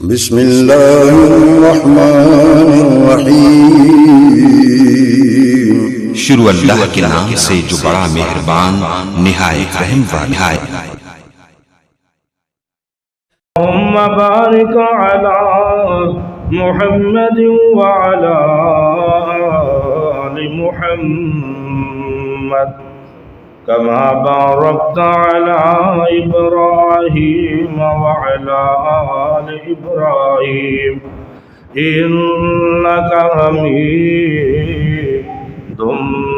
بسم اللہ الرحمن الرحیم۔ شروع اللہ کے نام سے جو بڑا مہربان نہایت رحم والا ہے۔ اللهم بارك على محمد وعلى آل محمد كما باركت على إبراهيم وعلى آل إبراهيم إنك حميد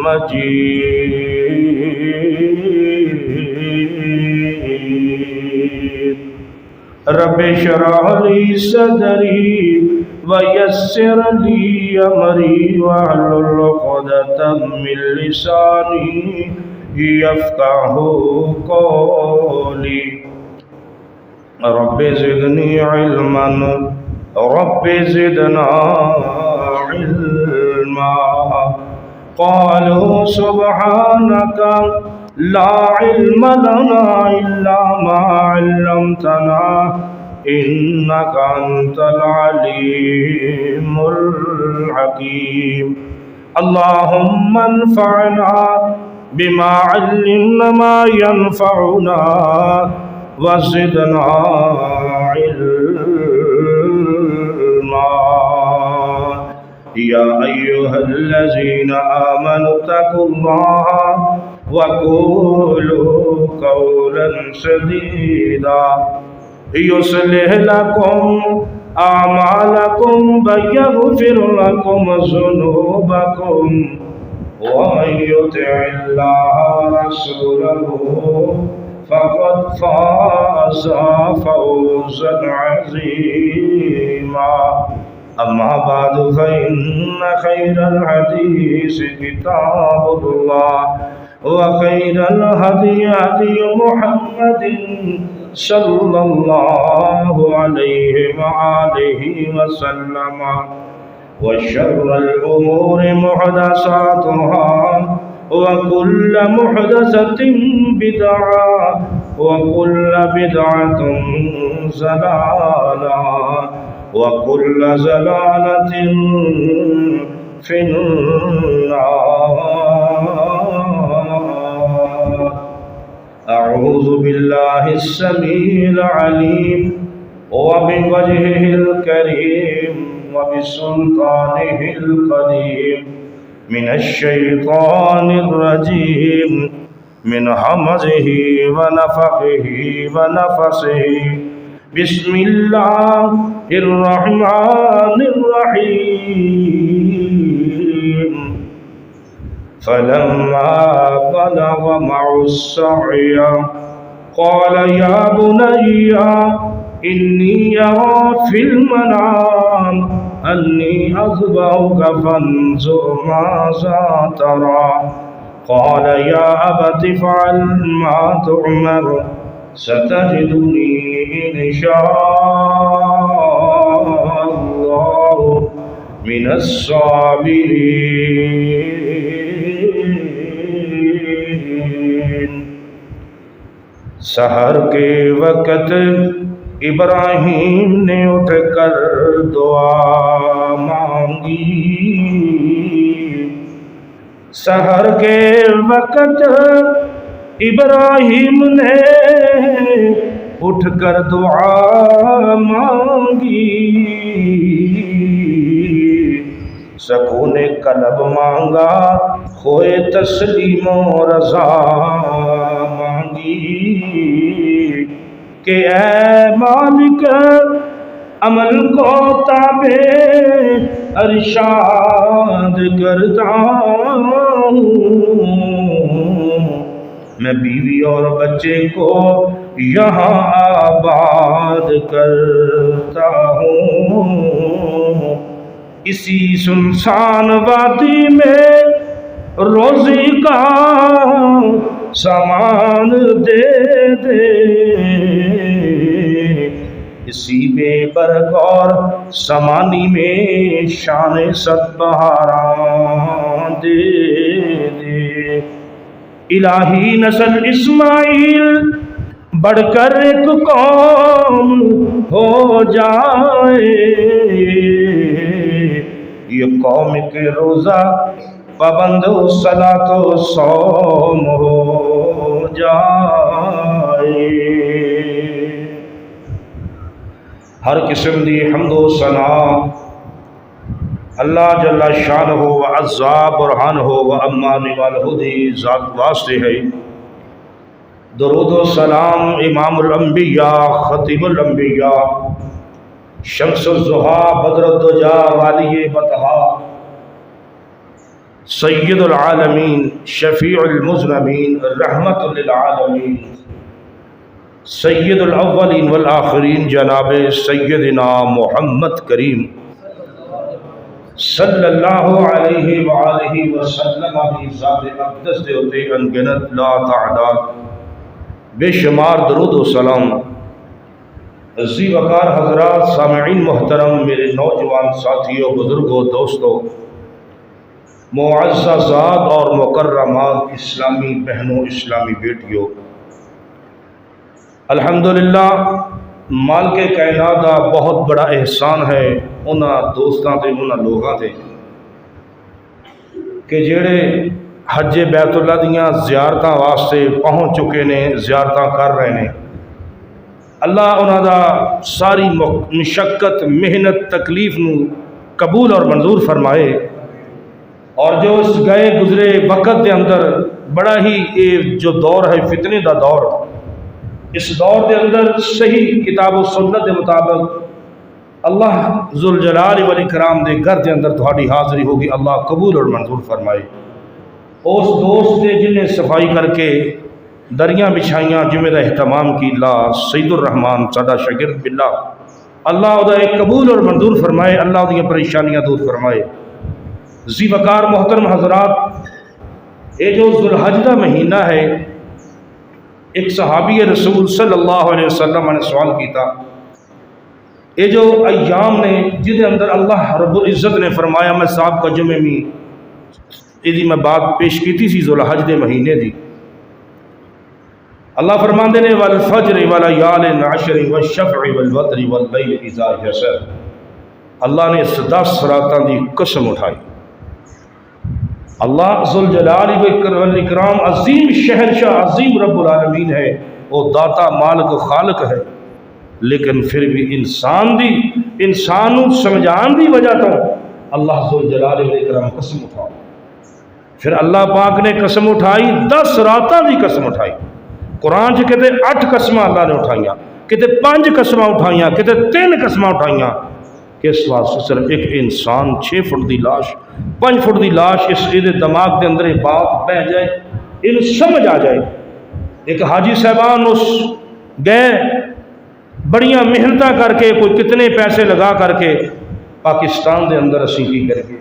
مجيد۔ رب اشرح لي صدري ويسر لي أمري واحلل عقدة من لساني يفقهوا قولي۔ رب زدني علما رب زدنا علما۔ قالوا سبحانك لا علم لنا إلا ما علمتنا إنك أنت العليم الحكيم۔ اللهم انفعنا بما علمنا ما ينفعنا وزدنا علما۔ يا أيها الذين آمنوا اتقوا الله وقولوا قولا سديدا يصلح لكم أعمالكم ويغفر لكم ذنوبكم ومن يطع الله ورسوله فقد فاز فوزا عظيما۔ أما بعد فإن خير الحديث كتاب الله وخير الهدي هدي محمد صلى الله عليه وآله وسلم وشر الأمور محدثاتها وكل محدثة بدعة وكل بدعة ضلالة وكل ضلالة في النار۔ أعوذ بالله السميع العليم وبوجهه الكريم وبسلطانه القديم من الشيطان الرجيم من همزه ونفخه ونفسه۔ بسم الله الرحمن الرحيم۔ فلما بلغ معه السعي قال يا بني إني أرى في المنام أني أذبحك فانظر ماذا ترى۔ قال يا أبت افعل ما تؤمر ستجدني إن شاء الله من الصابرين۔ سحر کے وقت ابراہیم نے اٹھ کر دعا مانگی۔ سحر کے وقت ابراہیم نے اٹھ کر دعا مانگی۔ سکون قلب مانگا خوئے تسلیم و رضا مانگی کہ اے مالک عمل کو تابع ارشاد کرتا ہوں، میں بیوی اور بچے کو یہاں آباد کرتا ہوں، اسی سنسان وادی میں روزی کا سامان دے دے، اسی بے برگ اور سمانی میں شان ست بہاراں دے دے۔ الہی نسل اسماعیل بڑھ کر ایک قوم ہو جائے، یہ قوم کے روزہ پابند صلاۃ و صوم ہو جائے۔ ہر قسم دی حمد و ثنا اللہ جل شانہ و عزا برہانہ و امان والہدی ذات واسطے ہے۔ درود و سلام امام الانبیاء خطیب الانبیاء شمس الضحیٰ بدر الدجا والی بطحا سید العالمین شفیع المذنبین رحمت للعالمین سید الاولین والآخرین جناب سیدنا محمد کریم صلی اللہ علیہ وآلہ وسلم کی ذات اقدس دے ہوتے انگنت لا تعداد بے شمار درود و سلام عزیز وقار حضرات سامعین محترم، میرے نوجوان ساتھیوں، بزرگوں، دوستوں، معززات اور مکرمات اسلامی بہنوں، اسلامی بیٹیوں، الحمدللہ مال کے کائنات کا بہت بڑا احسان ہے انہاں دوستاں تے انہاں لوگاں تے کہ جڑے حج بیت اللہ دیاں زیارتاں واسطے پہنچ چکے نے، زیارتاں کر رہے نے۔ اللہ انہاں دا ساری مشقت، محنت، تکلیف نو قبول اور منظور فرمائے، اور جو اس گئے گزرے وقت دے اندر بڑا ہی یہ جو دور ہے فتنے دا دور، اس دور دے اندر صحیح کتاب و سنت دے مطابق اللہ ذوالجلال والاکرام دے گھر دے اندر تہاڈی حاضری ہوگی، اللہ قبول اور منظور فرمائے۔ اس دوست نے جن نے صفائی کر کے دریاں بچھائیاں جمعہ دا اہتمام کی، اللہ سید الرحمان سادہ شاگرد باللہ، اللہ دا ایک قبول اور منظور فرمائے، اللہ دی پریشانیاں دور فرمائے۔ ذی وقار محترم حضرات، یہ جو ذوالحج دا مہینہ ہے، ایک صحابی رسول صلی اللہ علیہ وسلم نے سوال کیتا، یہ جو ایام نے جن اندر اللہ رب العزت نے فرمایا میں صاحب کا جمعہ میں یہ میں بات پیش کیتی سی ذوالحج دے مہینے دی، اللہ فرماندے نے والفجر ولیال عشر والشفع والوتر واللیل اذا یسر، اللہ نے 10 راتاں دی قسم اٹھائی۔ اللہ ذوالجلال والاکرام عظیم شہنشاہ، عظیم رب العالمین ہے، وہ داتا مالک خالق ہے، لیکن پھر بھی انسان سمجھان دی وجہ تو اللہ ذوالجلال والاکرام قسم اٹھا، پھر اللہ پاک نے قسم اٹھائی 10 راتاں دی قسم اٹھائی۔ قرآن چ کہتے 8 قسماں اللہ نے اٹھائیاں، کہتے 5 قسماں اٹھائیاں، کہتے 3 قسماں اٹھائیاں، کس واسطے صرف ایک انسان 6 فٹ دی لاش، 5 فٹ دی لاش اس دے دماغ دے اندر بات بہ جائے، انہوں سمجھ آ جائے۔ ایک حاجی صاحبان اس گئے بڑیاں محنتاں کر کے، کوئی کتنے پیسے لگا کر کے پاکستان دے اندر اسی کی کر کے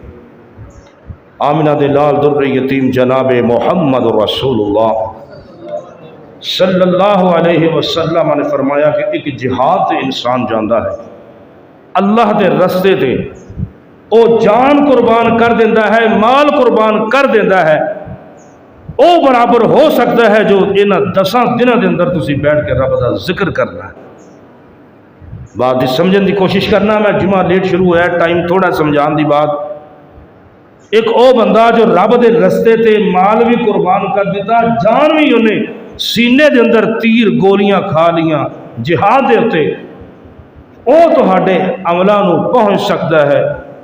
آمنہ دے لال در یتیم جناب محمد رسول اللہ صلی اللہ علیہ وسلم نے فرمایا کہ ایک جہاد تے انسان جاندہ ہے، اللہ دے رستے تے او جان قربان کر دیندہ ہے، مال قربان کر دیندہ ہے، او برابر ہو سکتا ہے جو انہاں 10 دنوں دے اندر تسی بیٹھ کے رب دا ذکر کرنا ہے۔ بات سمجھن دی کوشش کرنا، میں جمعہ لیٹ شروع ہے، ٹائم تھوڑا سمجھان دی بات۔ ایک او بندہ جو رب دے رستے تے مال بھی قربان کر دیتا، جان بھی انہیں سینے دے اندر تیر گولیاں کھا لیاں جہاد دے ہوتے، او تہاڈے عملاں نو پہنچ سکتا ہے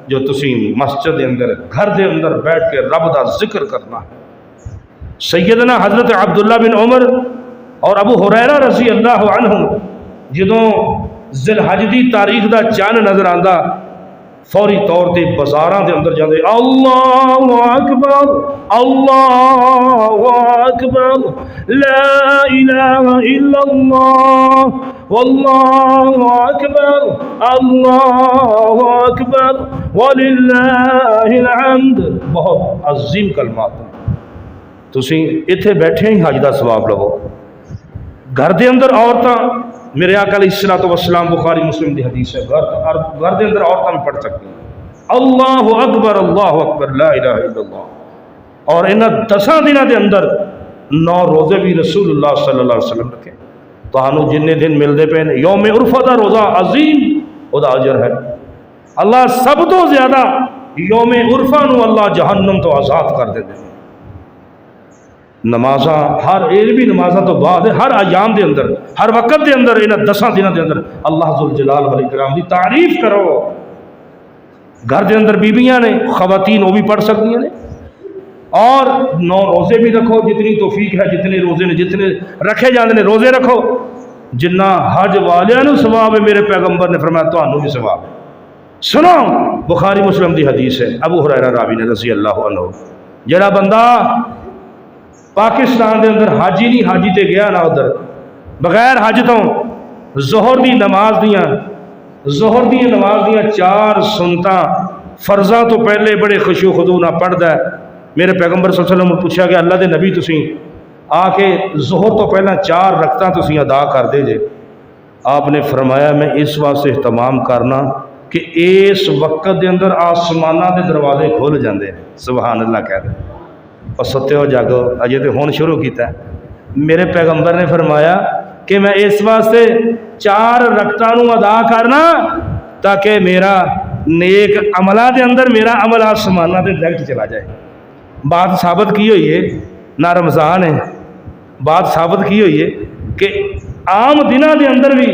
جو تسی مسجد دے اندر گھر دے اندر بیٹھ کے رب دا ذکر کرنا ہے۔ سیدنا حضرت عبداللہ بن عمر اور ابو ہریرہ رضی اللہ عنہ جدوں ذی الحج دی تاریخ دا چاند نظر آندا، فوری طور تے بازاراں دے اندر جاندے اللہ اکبر اللہ اکبر لا الہ الا اللہ واللہ اکبر اللہ اکبر وللہ الحمد، بہت عظیم کلمات ہیں۔ تسی اتھے بیٹھے ہی حج دا ثواب لو، گھر دے اندر عورتاں، میرے آقا علیہ الصلوۃ والسلام بخاری مسلم دی حدیث ہے، گھر دے اندر عورتاں بھی پڑھ سکتی ہیں اللہ اکبر لا الہ الا اللہ، اور انہاں 10 دنوں دے اندر 9 روزے بھی رسول اللہ صلی اللہ علیہ وسلم رکھے۔ تہانوں جننے دن ملتے پے نے یوم عرفہ دا روزہ عظیم وہ اجر ہے اللہ سب تو زیادہ یوم عرفہ نو اللہ جہنم تو آزاد کر دے نمازاں ہر علمی نمازاں تو بعد ہر ایام دے اندر ہر وقت دے اندر انہاں 10 دنوں دے اندر اللہ ذوالجلال والاکرام دی تعریف کرو گھر دے اندر بیبیاں نے خواتین وہ بھی پڑھ سکتی ہیں اور 9 روزے بھی رکھو جتنی توفیق ہے جتنے روزے نے جتنے رکھے جاندے نے روزے رکھو جنہ حج والیاں نو ثواب ہے میرے پیغمبر نے فرمایا تانوں بھی ثواب ہے سنو بخاری مسلم دی حدیث ہے ابو ہریرہ راوی نے رضی اللہ عنہ جڑا بندہ پاکستان دے اندر حاجی نہیں حاجی تے گیا نہ ادھر بغیر حج تو ظہر دی نماز دیاں 4 سنتاں فرضاں تو پہلے بڑے خشوع و خضوع نہ پڑھدا ہے میرے پیغمبر صلی اللہ علیہ وسلم نے پوچھا کہ اللہ دے نبی تسی آ کے ظہر تو پہلا 4 رکعتاں تسی ادا کر دے جے آپ نے فرمایا میں اس واسطے اہتمام کرنا کہ اس وقت دے اندر آسمانہ دے دروازے کھول جاندے ہیں سبحان اللہ کہہ رہے اور ستے ہو جاگو اجے تو ہون شروع کیتا ہے میرے پیغمبر نے فرمایا کہ میں اس واسطے 4 رکعتاں نو ادا کرنا تاکہ میرا نیک عملہ دے اندر میرا عمل آسمانہ دے ڈائریکٹ چلا جائے بات ثابت کی ہوئی ہے نہ رمضان ہے بات ثابت کی ہوئی ہے کہ عام دنوں دے اندر بھی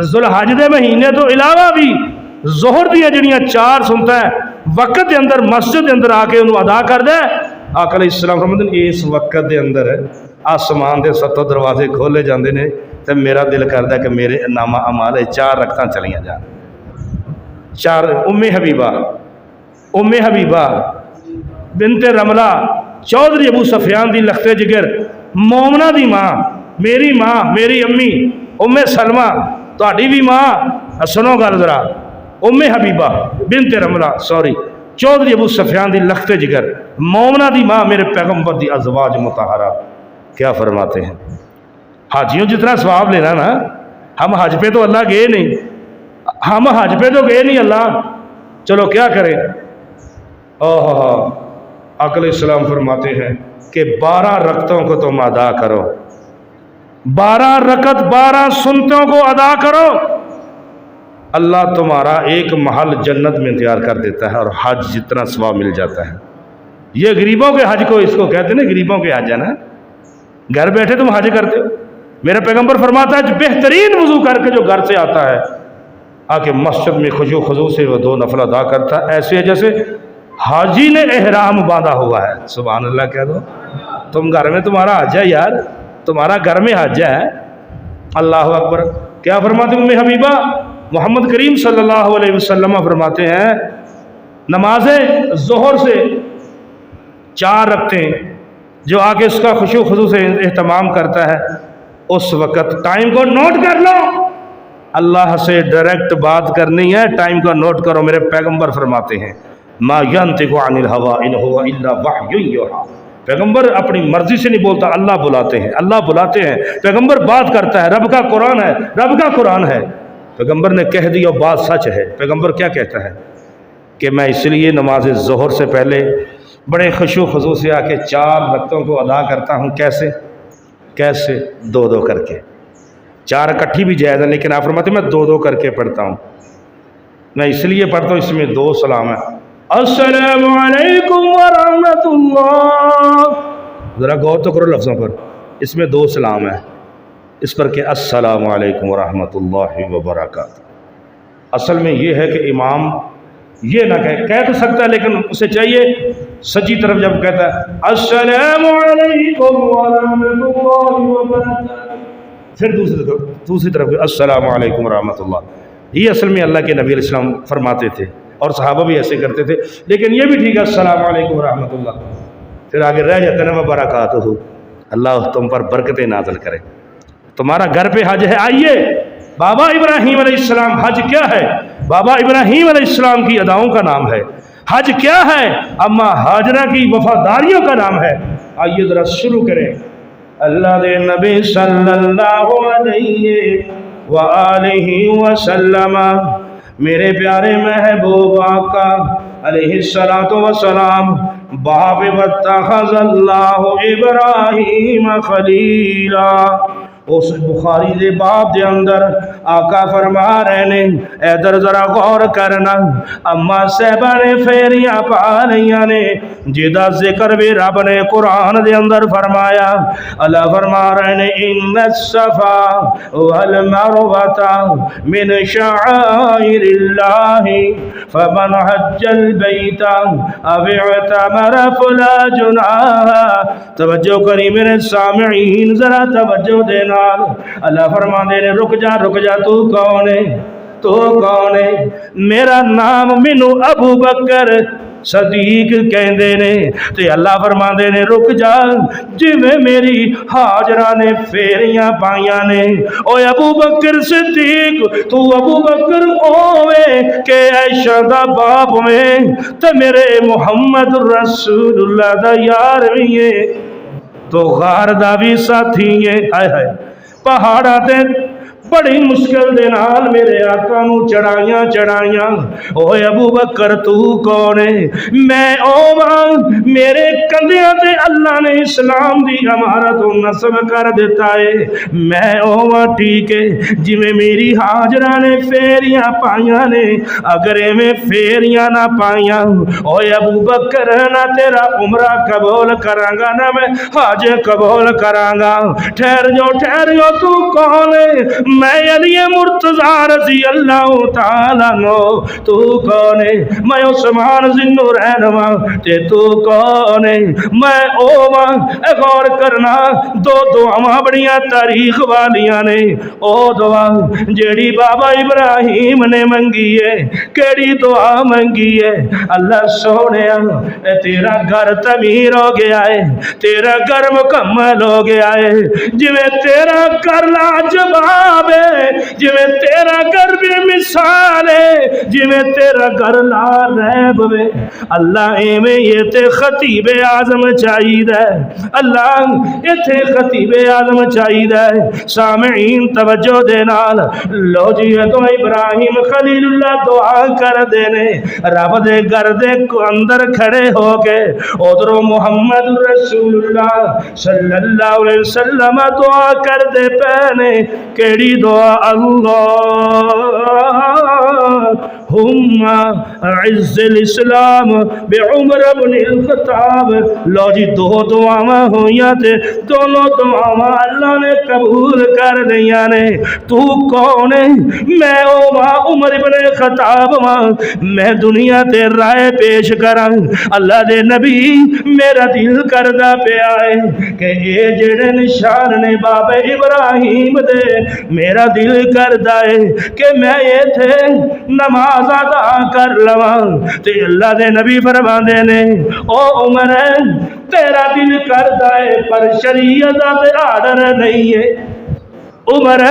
ذوالحج دے مہینے تو علاوہ بھی ظہر دیا جڑیاں 4 سنتا ہے وقت دے اندر مسجد دے اندر آ کے انہوں ادا کر دے آقا علیہ السلام فرماتے ہیں اس وقت دے اندر آسمان دے 7 دروازے کھولے جاندے نے تے میرا دل کردا ہے کہ میرے نامہ اعمال 4 رکعتاں چلیاں جان 4 ام حبیبہ بنت رملہ چودھری ابو سفیان دی لخت جگر مومنہ دی ماں میری امی ام سلمہ تہاڈی بھی ماں سنو گل ذرا ام حبیبہ بنت رملہ چودھری ابو سفیان دی لخت جگر مومنہ دی ماں میرے پیغمبر دی ازواج مطہرہ کیا فرماتے ہیں حاجیوں جتنا ثواب لینا نا ہم حج پہ تو اللہ گئے نہیں اللہ چلو کیا کریں آقا علیہ السلام فرماتے ہیں کہ 12 رکعتوں کو تم ادا کرو 12 رکعت 12 سنتوں کو ادا کرو اللہ تمہارا ایک محل جنت میں تیار کر دیتا ہے اور حج جتنا ثواب مل جاتا ہے یہ غریبوں کے حج کو اس کو کہتے ہیں نا غریبوں کے حج ہے نا گھر بیٹھے تم حج کرتے ہو میرا پیغمبر فرماتا ہے بہترین وضو کر کے جو گھر سے آتا ہے آ کے مسجد میں خشوع خضوع سے وہ 2 نفل ادا کرتا ہے ایسے ہے جیسے حاجی نے احرام باندھا ہوا ہے سبحان اللہ کہہ دو تم گھر میں تمہارا حج ہے یار تمہارا گھر میں حج ہے اللہ اکبر کیا فرماتے ہیں ام حبیبہ محمد کریم صلی اللہ علیہ وسلم فرماتے ہیں نماز ظہر سے 4 رکعتیں جو آگے اس کا خشوع خضوع سے اہتمام کرتا ہے اس وقت ٹائم کو نوٹ کر لو اللہ سے ڈائریکٹ بات کرنی ہے ٹائم کو نوٹ کرو میرے پیغمبر فرماتے ہیں ما ينطق عن الهوى ان هو الا وحی یوحی پیغمبر اپنی مرضی سے نہیں بولتا اللہ بلاتے ہیں پیغمبر بات کرتا ہے رب کا قرآن ہے پیغمبر نے کہہ دیا بات سچ ہے پیغمبر کیا کہتا ہے کہ میں اس لیے نماز ظہر سے پہلے بڑے خشوع خضوع سے آ کے 4 رکعتوں کو ادا کرتا ہوں کیسے 2 کر کے 4 اکٹھی بھی جائز ہے لیکن آپ فرماتے ہیں میں 2 کر کے پڑھتا ہوں میں اس لیے پڑھتا ہوں اس میں 2 سلام ہے السلام علیکم ورحمۃ اللہ ذرا غور تو کرو لفظوں پر اس میں 2 سلام ہے اس پر کہ السلام علیکم ورحمۃ اللہ وبرکاتہ اصل میں یہ ہے کہ امام یہ نہ کہہ تو سکتا ہے لیکن اسے چاہیے سچی طرف جب کہتا ہے السلام علیکم ورحمۃ اللہ وبرکاتہ پھر دوسری طرف السلام علیکم ورحمۃ اللہ یہ اصل میں اللہ کے نبی علیہ السلام فرماتے تھے اور صحابہ بھی ایسے کرتے تھے لیکن یہ بھی ٹھیک ہے السلام علیکم ورحمۃ اللہ پھر آگے رہ جاتے ہیں وبرکاتہ اللہ تم پر برکتیں نازل کرے تمہارا گھر پہ حج ہے آئیے بابا ابراہیم علیہ السلام حج کیا ہے بابا ابراہیم علیہ السلام کی اداؤں کا نام ہے حج کیا ہے اما ہاجرہ کی وفاداریوں کا نام ہے آئیے ذرا شروع کریں اللہ دے نبی صلی اللہ علیہ وآلہ وسلم میرے پیارے محبوب آقا علیہ السلام باب واتخذ اللہ ابراہیم خلیلا اس بخاری دے باب دے اندر آقا فرما رہے نے ادھر ذرا غور کرنا اما صاحبہ نے پھیریاں پا لیاں نے جدا ذکر بھی رب نے قرآن دے اندر فرمایا اللہ فرما رہے نے ان الصفا والمروہ من شعائر اللہ فمن حج البیت او اعتمر فلا جناح توجہ کری میرے سامعین ذرا توجہ دینا اللہ فرما دے نے رک جا تو کون ہے تو کون ہے میرا نام مینو ابو بکر صدیق کہندے نے تے اللہ فرما دے نے رک جا جویں میری ہاجرہ نے پھیریاں پائیاں نے او ابو بکر صدیق تو ابو بکر اوے کہ عائشہ دا باپ میں تے میرے محمد رسول اللہ دا یار بھی ہے تو غار دا بھی ساتھی ہے ہائے ہائے پہاڑا تے بڑی مشکل دے نال میرے آقا نو چڑھائیاں اوے ابو بکر تو کون ہے میں اوواں میرے کندھیاں تے اللہ نے اسلام دی امارت و نصب کر دیتا ہے میں اوواں ٹھیک ہے جویں میری ہاجرہ نے پھیریاں پائیاں نے اگر میں پھیریاں نہ پائیاں اوے ابو بکر نہ تیرا عمرہ قبول کراں گا نہ میں حج قبول کراں گا ٹھہر جو تو کون ہے میں علی مرتضی رضی اللہ تعالیٰ نو تو کون ہے میں عثمان ذوالنورین ماں تے تو کون ہے میں اوواں غور کرنا دو دعاواں بڑیاں تاریخ والیاں نے او دعا جیڑی بابا ابراہیم نے منگی ہے کیڑی دعا منگی ہے اللہ سونیا تیرا گھر تعمیر ہو گیا ہے تیرا گھر مکمل ہو گیا ہے جویں تیرا گھر لاجواب جویں تیرا گھر بھی مثال ہے جویں تیرا گھر لا ریب وے اللہ ایویں یہ تے خطیب اعظم چاہیدا ہے اللہ ایتھے خطیب اعظم چاہیدا ہے سامعین توجہ دے نال لو جی تو ابراہیم خلیل اللہ دعا کر دینے رب دے گھر دے اندر کھڑے ہو کے ادھروں محمد رسول اللہ صلی اللہ علیہ وسلم دعا کر دے پہنے کیڑی دعا اللہم عز الاسلام بعمر بن الخطاب لو جی دو دعاواں ہویاں تے دونوں دعاواں اللہ نے قبول کر لیاں نے تو کون ہے میں اوواں عمر بن الخطاب ماں میں دنیا تے رائے پیش کراں اللہ دے نبی میرا دل کردا پیا ہے کہ اے جڑے نشان نے باب ابراہیم دے میرا دل کردا ہے کہ میں ایتھے نماز ادا کر لواں تے اللہ دے نبی فرماندے نے او عمر تیرا دل کردا ہے پر شریعت دا تے آرڈر نہیں ہے عمر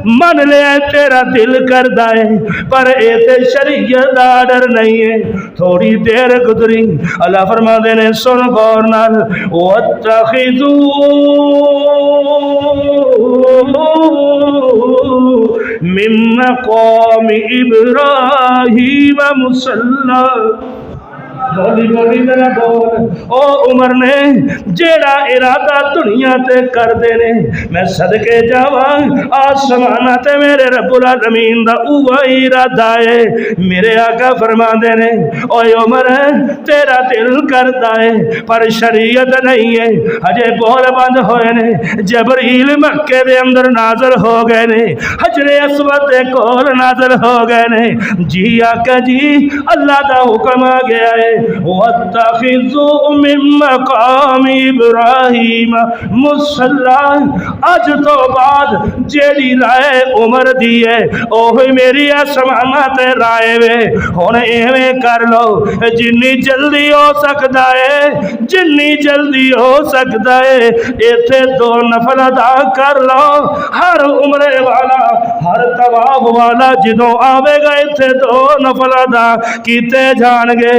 من لے تیرا دل کردا ہے پر اے تے شریعت دا آرڈر نہیں ہے تھوڑی دیر گزری اللہ فرماندے نے سن غور نال واتخذوا من مقام ابراہیم مصلی بولی میرا بول او عمر نے جیڑا ارادہ دنیا تے کر دینے میں صدقے جاواں آسمانہ تے میرے رب العالمین دا اوہ ارادہ ہے میرے آقا فرما دینے او عمر تیرا دل کرتا ہے پر شریعت نہیں ہے ہجے بول بند ہوئے نے جبریل مکے دے اندر نازل ہو گئے نے حجر اسود دے کول نازل ہو گئے نے جی آقا جی اللہ دا حکم آ گیا ہے وَاتَّخِذُوا مِن مَقَامِ إِبْرَاهِيمَ مُصَلًّى اج تو بعد جیڑی رائے عمر دی ہے اوہی میری آسمانہ تے رائے وے ہن ایویں کر لو جنی جلدی ہو سکدا ہے جنی جلدی ہو سکدا ہے ایتھے دو نفل ادا کر لو ہر عمرے والا ہر طواف والا جدوں آوے گا ایتھے دو نفل ادا کیتے جان گے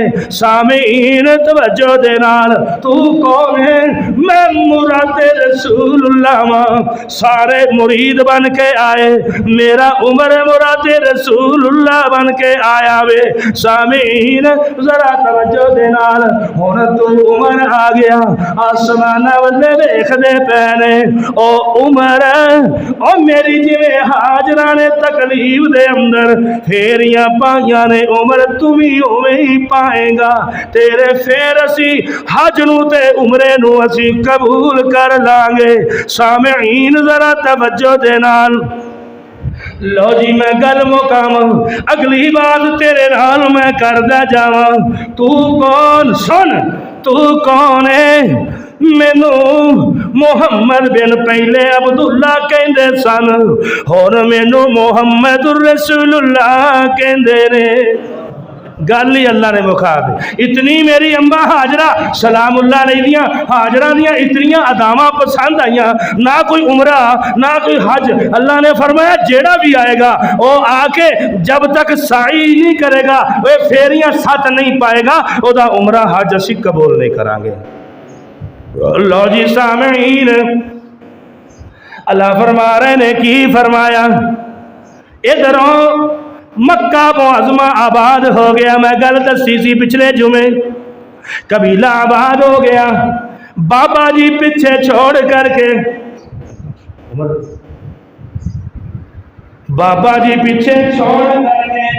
سامعین توجہ دے نال، تو کون ہے؟ میں مراد رسول اللہ ماں، سارے مرید بن کے آئے، میرا عمر مراد رسول اللہ بن کے آیا وے۔ سامعین ذرا توجہ دے نال، ہن تو عمر آ گیا، آسمان والے ویکھ دے پینے، او عمر او میری جویں ہاجرہ نے تکلیف دے اندر پھیریاں پائیاں نے، عمر تو بھی اویں ہی پائے گا، تیرے پھر اسی حج نو تے عمرے نو اسی قبول کر لیں گے۔ سامعین ذرا توجہ دے نال، لو جی میں گل مکام، اگلی بات تیرے نال میں کردا جاواں۔ تو کون؟ سن، تو کون ہے؟ مینو محمد بن پہلے عبداللہ کہندے سن، ہن مینو محمد الرسول اللہ کہندے نے۔ گل ہی اللہ نے مکھا دی۔ اتنی میری امبا حاجرہ سلام اللہ علیہ دیاں حاجرہ دیاں اتنیاں اداماں پسند آئیاں، نہ کوئی عمرہ نہ کوئی حج۔ اللہ نے فرمایا جیڑا بھی آئے گا وہ آ کے جب تک سعی نہیں کرے گا، وہ پھیریاں ساتھ نہیں پائے گا، وہ دا عمرہ حج اسی قبول نہیں کریں گے۔ لو جی سامعین، اللہ فرما رہے نے کی فرمایا؟ ادھروں مکہ معظمہ آباد ہو گیا، میں گل دسی سی پچھلے جمعے، قبیلہ آباد ہو گیا، بابا جی پیچھے چھوڑ کر کے، بابا جی پیچھے چھوڑ کر کے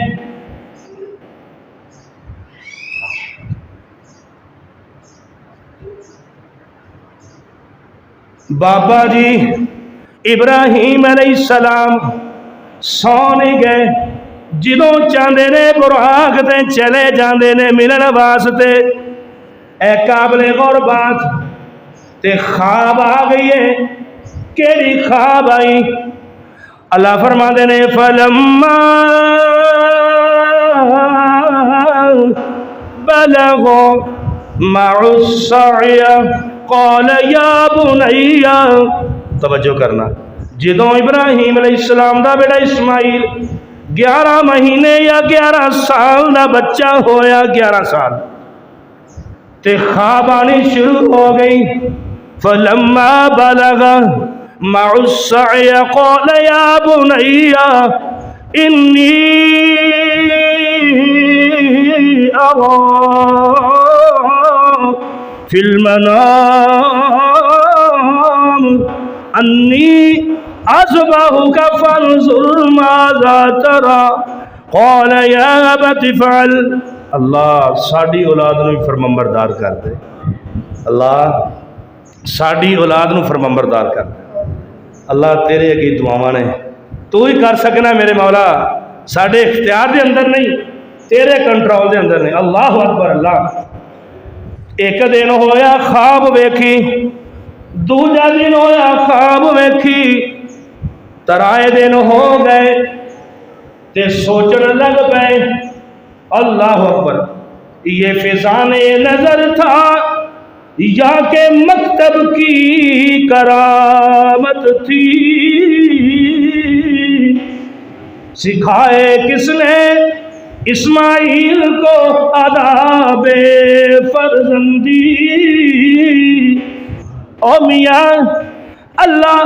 بابا جی ابراہیم علیہ السلام سونے گئے، جدوں چاندے نے براق تے چلے جاندے نے ملن واسطے، اے قابل غور بات تے خواب آ گئی ہے۔ کیڑی خواب آئی؟ اللہ فرماندے نے فلما بلغوا معه السعي قال یا بنی، توجہ کرنا، جدوں ابراہیم علیہ السلام دا بیٹا اسماعیل 11 مہینے یا 11 سال دا بچہ ہویا، 11 سال تے خواب آنی شروع ہو گئی۔ فلما بلغ معه السعي قال یا بنی انی ارى فی المنام انی اذبحک فانظر ماذا ترى قال یا ابت افعل۔ اللہ ساڈی اولاد نو فرمانبردار کر دے، اللہ ساڈی اولاد نو فرمانبردار کر دے۔ اللہ تیرے اگے دعاواں نے، تو ہی کر سکنا میرے مولا، ساڈے اختیار دے اندر نہیں، تیرے کنٹرول دے اندر نہیں۔ اللہ اکبر اللہ۔ ایک دن ہویا خواب ویکھی، دوجا دن ہویا خواب ویکھی، ترائے دن ہو گئے تے سوچنے لگ پئے، اللہ اکبر، یہ فضان نظر تھا یا کہ مکتب کی کرامت تھی؟ سکھائے کس نے اسماعیل کو آداب فرزندی؟ او میاں اللہ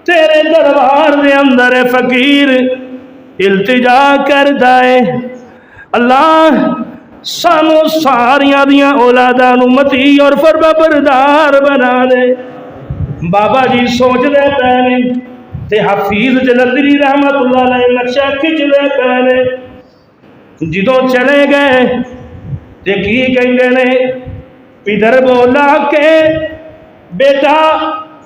تیرے دربار دے اندر فقیر التجا کر دائے، اللہ سانو ساریاں دیاں اولاداں نو متی اور فرمانبردار بنا دے۔ بابا جی سوچ دے پہنے تے حفیظ جلندری رحمت اللہ علیہ نقشہ کھچ دے پہنے، جدوں چلے گئے تے کی کہندے نے؟ ادھر بولا کہ بیٹا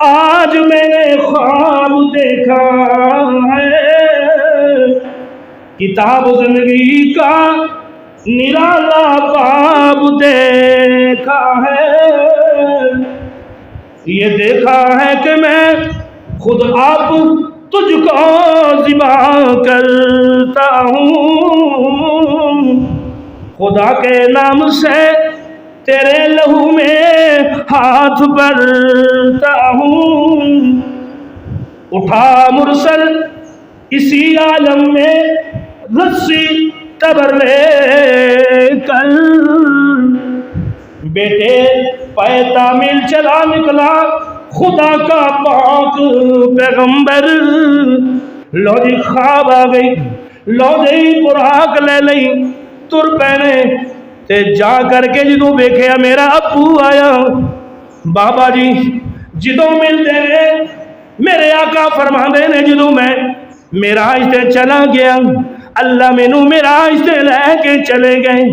آج میں نے خواب دیکھا ہے، کتاب زندگی کا نرالا خواب دیکھا ہے، یہ دیکھا ہے کہ میں خود آپ تجھ کو ذبح کرتا ہوں، خدا کے نام سے تیرے لہو میں ہاتھ بھرتا ہوں، اٹھا مرسل اسی عالم میں رسی قبر لے کر، بیٹے پائے تعمیل چلا نکلا خدا کا پاک پیغمبر، لو جی خواب آ گئی، لو جی براق لے لئی تر پینے تے جا کر کے جدوں ویکھیا میرا ابو آیا۔ بابا جی جدوں ملتے ہیں میرے آقا فرماندے نے جدوں میں معراج تے چلا گیا، اللہ مینوں معراج تے لے کے چلے گئے،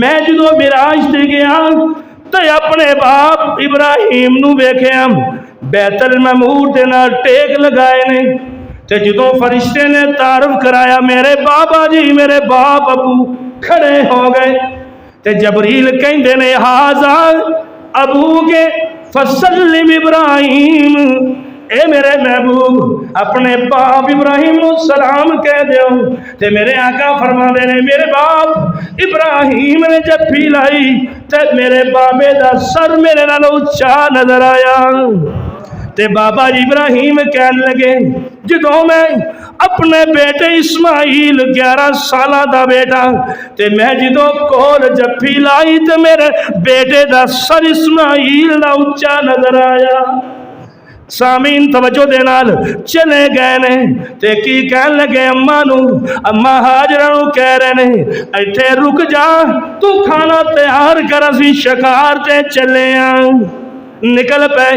میں جدوں معراج تے گیا تے اپنے باپ ابراہیم نو ویکھیا بیت المعمور دے نال ٹیک لگائے نے، تے جدوں فرشتے نے تعارف کرایا میرے بابا جی میرے باپ ابو کھڑے ہو گئے، تے جبریل کہندے نے ہاذا ابو کے فسلم ابراہیم، اے میرے محبوب اپنے باپ ابراہیم کو سلام کہہ دیو۔ تے میرے آقا فرماندے نے میرے باپ ابراہیم نے جب بھی لائی تے میرے بابے دا سر میرے نال اونچا نظر آیا، تے بابا ابراہیم کہنے لگے جدوں میں اپنے بیٹے اسماعیل 11 سالہ دا بیٹا تے میں جدوں کول جفی لائی تے میرے بیٹے دا سر اسماعیل دا اونچا نظر آیا۔ سامین توجہ دے نال چلے گئے نے تے کی کہن لگے اماں نو، اماں ہاجرہ نو کہہ رہے نے ایتھے رک جا تو کھانا تیار کر اسی شکار تے چلے آں۔ نکل پے،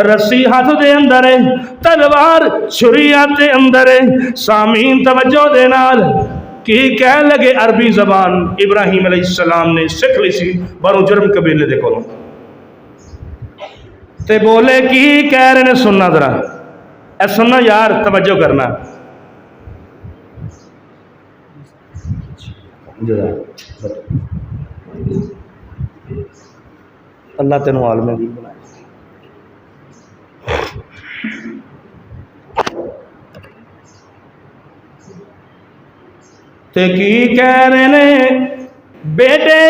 رسی ہاتھ دے اندر ہے، تلوار چھری ہاتھ دے اندر ہے۔ سامین توجہ دے نال کی کہن لگے عربی زبان ابراہیم علیہ السلام نے سکھ لی سی بارو جرم قبیلے دے کولوں، تے بولے کی کہہ رہے نے سننا ذرا، اے سننا یار توجہ کرنا، اللہ تینوں عالم دی بنائے۔ تے کی کہہ رہے نے بیٹے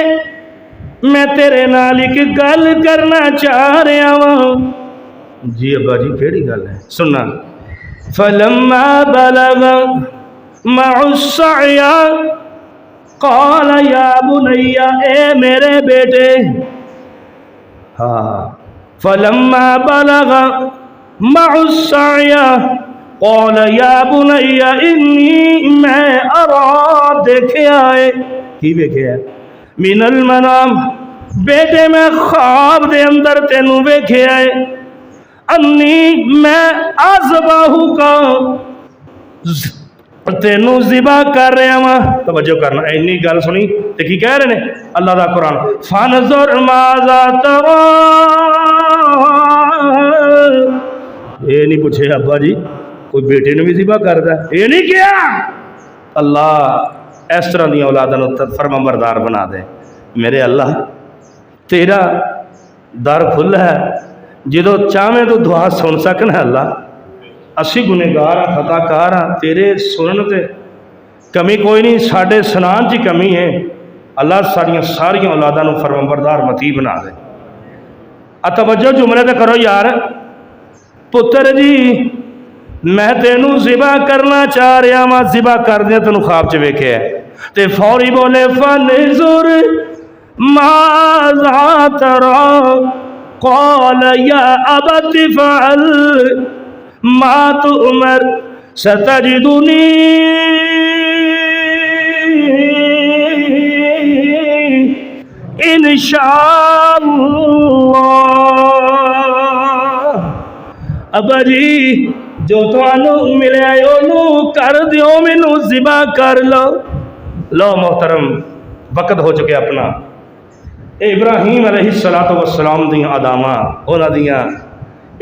میں تیرے نال ایک گل کرنا چاہ رہا ہوں۔ جی ابا جی کیڑی گل ہے سننا۔ فلما بلغ معه السعي قال یا بنی، اے میرے بیٹے، ہاں فلما بلغ معه السعي قال یا بنی انی میں ارا دیکھیا ہے، کی دیکھیا ہے؟ من المنام بیٹے میں خواب دے اندر تینوں ویکھیا ہے، انی میں اذبحو کا تینوں ذبح کر رہا ہاں۔ توجہ کرنا، اینی گل سنی تے کی کہہ رہے ہیں اللہ دا قرآن، فانظر ماذا ترى، یہ نہیں پوچھے ابا جی کوئی بیٹے نے بھی ذبح کردا ہے، یہ نہیں کیا اللہ اس طرح دی اولاداں نوں فرما بردار بنا دے۔ میرے اللہ تیرا در کھلا ہے، جدو چاہویں تو دعا سن سکنا اللہ، اسی گنہگار ہاں خطا کار ہاں، تیرے سنن تے کمی کوئی نہیں، ساڈے سنان چ کمی ہے، اللہ ساڑیاں ساریاں اولاداں نوں فرما بردار متی بنا دے۔ توجہ جملے تے کرو یار، پتر جی میں تینوں ذبح کرنا چاہ رہا ہاں، ذبح کر دیا تینوں خواب چ ویکھیا ہے، تے فوری بولے فانظر ماذا ترى قال یا ابت فعل ما تؤمر ستجدنی انشاء اللہ۔ ابا جی جو تمہوں ملے انہوں کر دیو، مینوں ذبح کر لو۔ لو محترم وقت ہو چکے اپنا، ابراہیم علیہ السلام دیاں اداماں انہاں دیاں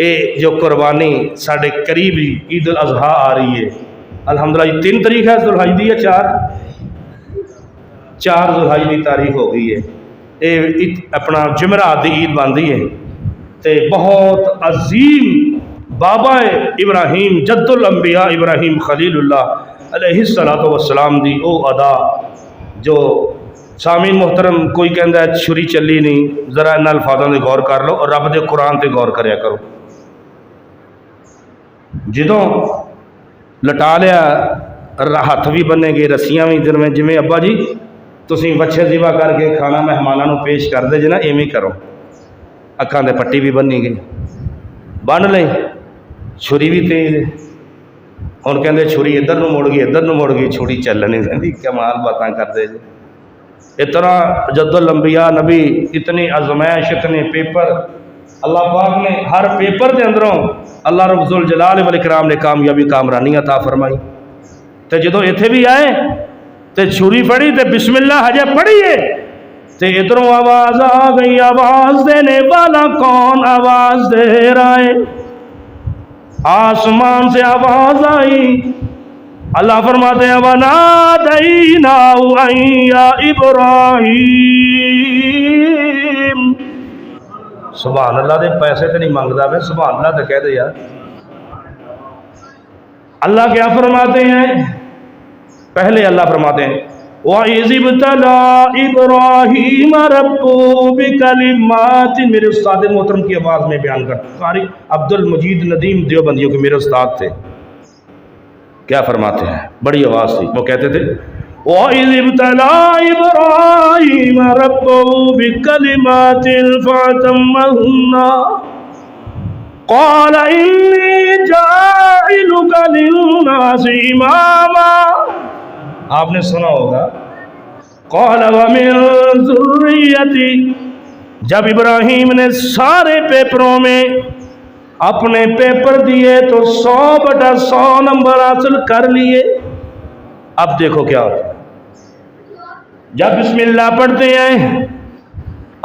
اے جو قربانی ساڑھے قریب عید الاضحیٰ آ رہی ہے، الحمدللہ یہ 3 تاریخ ہے ذوالحج دی، 4 ذوالحج دی تاریخ ہو گئی ہے، اے اپنا جمعرات دی عید باندھی ہے، تے بہت عظیم بابا ابراہیم جد الانبیاء ابراہیم خلیل اللہ علیہ السلام دی او ادا جو سامعین محترم کوئی کہندا ہے چھری چلی نہیں، ذرا ان الفاظوں دے غور کر لو اور رب دے قرآن تے غور کریا کرو۔ جدوں لٹا لیا ہاتھ بھی بنے گے، رسیاں بھی جنویں ابا جی تسی وچھے ذبح کر کے کھانا مہمانوں نو پیش کر دے جے نا ایویں کرو. اکھاں دے پٹی بھی بنی گئی, بن لئی, چھری بھی تیز ہے. ہن کہندے چھری ادھر نو مڑ گئی, ادھر نو مڑ گئی, چھری چل نہیں سکدی. کمال باتاں کردے جی. اتنا جد الانبیاء نبی, اتنی آزمائش, اتنے پیپر اللہ پاک نے ہر پیپر دے اندروں اللہ رب ذوالجلال والاکرام نے کامیابی کامرانی عطا فرمائی. تے جدوں ایتھے بھی آئے تے چھری پڑی تے بسم اللہ ہجے پڑھی ہے تے ادھروں آواز آ گئی, آواز دینے والا کون آواز دے رہا ہے؟ آسمان سے آواز آئی. اللہ فرماتے ہیں وَنَادَيْنَاهُ أَن يَا إِبْرَاهِيمُ. سبحان اللہ دے پیسے تے نہیں مانگدا میں, سبحان اللہ تے کہہ دے یار. اللہ کیا فرماتے ہیں؟ پہلے اللہ فرماتے ہیں وَإِذِ ابْتَلَىٰ إِبْرَاهِيمَ رَبُّهُ بِكَلِمَاتٍ. میرے استاد محترم کی آواز میں بیان کرتا ہوں, قاری عبد المجید ندیم دیوبندیوں کے میرے استاد تھے. کیا فرماتے ہیں؟ بڑی آواز تھی, وہ کہتے تھے وَإِذِ ابْتَلَىٰ إِبْرَاهِيمَ رَبُّهُ بِكَلِمَاتٍ فَأَتَمَّهُنَّ قَالَ إِنِّي جَاعِلُكَ لِلنَّاسِ إِمَامًا. آپ نے سنا ہوگا قَالَ وَمِن ذُرِّيَّتِي. جب ابراہیم نے سارے پیپروں میں اپنے پیپر دیے تو 100/100 نمبر حاصل کر لیے. اب دیکھو کیا ہوتا ہے جب بسم اللہ پڑھتے ہیں.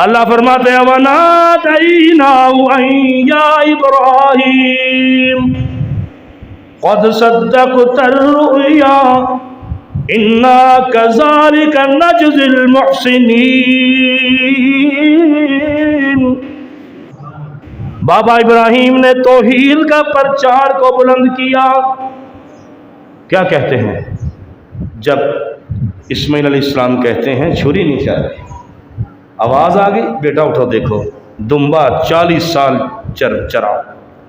اللہ فرماتے ہیں وَنَادَيْنَاهُ أَن يَا إِبْرَاهِيمُ قَدْ صَدَّقْتَ الرُّؤْيَا إِنَّا كَذَلِكَ نَجْزِي الْمُحْسِنِينَ. بابا ابراہیم نے توحید کا پرچار کو بلند کیا. کیا کہتے ہیں جب اسماعیل علیہ السلام کہتے ہیں چھری نہیں چل رہی, آواز آ گئی, بیٹا اٹھو دیکھو. دمبا 40 سال چرا,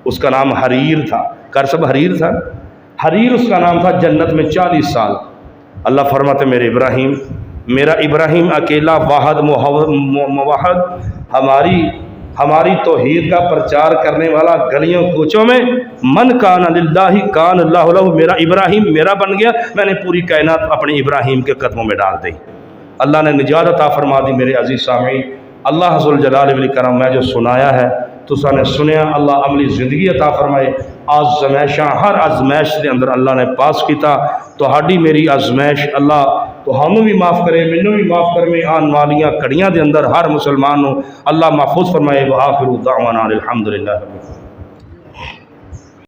اس کا نام حریر تھا. کرسب حریر تھا, حریر اس کا نام تھا. جنت میں 40 سال. اللہ فرماتے میرے ابراہیم, میرا ابراہیم اکیلا واحد موحد ہماری توحید کا پرچار کرنے والا گلیوں کوچوں میں من کان للہ کان اللہ لہ. میرا ابراہیم میرا بن گیا, میں نے پوری کائنات اپنے ابراہیم کے قدموں میں ڈال دی. اللہ نے نجات عطا فرما دی. میرے عزیز سامعین, اللہ ذوالجلال والاکرام میں جو سنایا ہے تساں نے سنیا, اللہ عملی زندگی عطا فرمائے. آزمائشاں ہر آزمائش کے اندر اللہ نے پاس کیتا. تہاڈی میری آزمائش اللہ تہانوں بھی معاف کرے, مینوں بھی معاف کرے. آن والیاں کڑیاں دے اندر ہر مسلمان نو اللہ محفوظ فرمائے. وآخر دعوانا الحمدللہ.